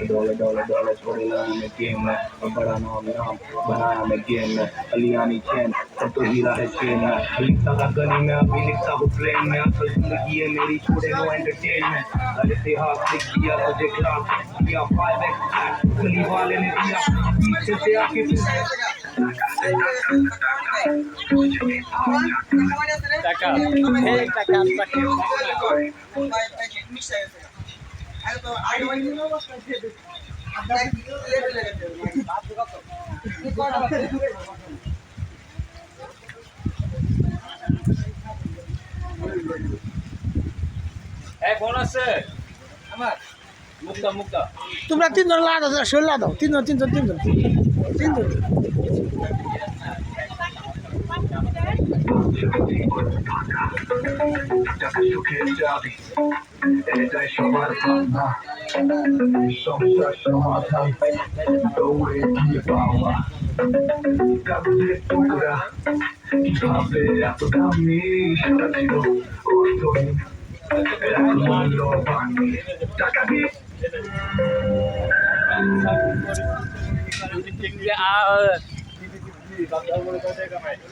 dollar छोड़े लाने में गेम है बड़ा नाम बनाया मैं गेम में अलियानी चैन सब तो हीरा है चेन में लिखता था गली में अभी लिखता हूँ प्लेन में असल जिंदगी है मेरी छोड़े नो एंटरटेनमेंट इतिहास लिख दिया तुझे क्लास दिया 5x गली वाले ने दिया पीछे से आके कौन আছে আমার মুক্তা মুক্তা তোমরা তিনজন লাদ আছে শোলা দাও তিনজন এটাই সবার ভাবনা সংসার সমাধান দৌড়ে গিয়ে পাওয়া কাগজের টুকরা কিভাবে এত দামি সেটা ছিল অর্থহীন এখন মূল্যবান টাকা দিয়ে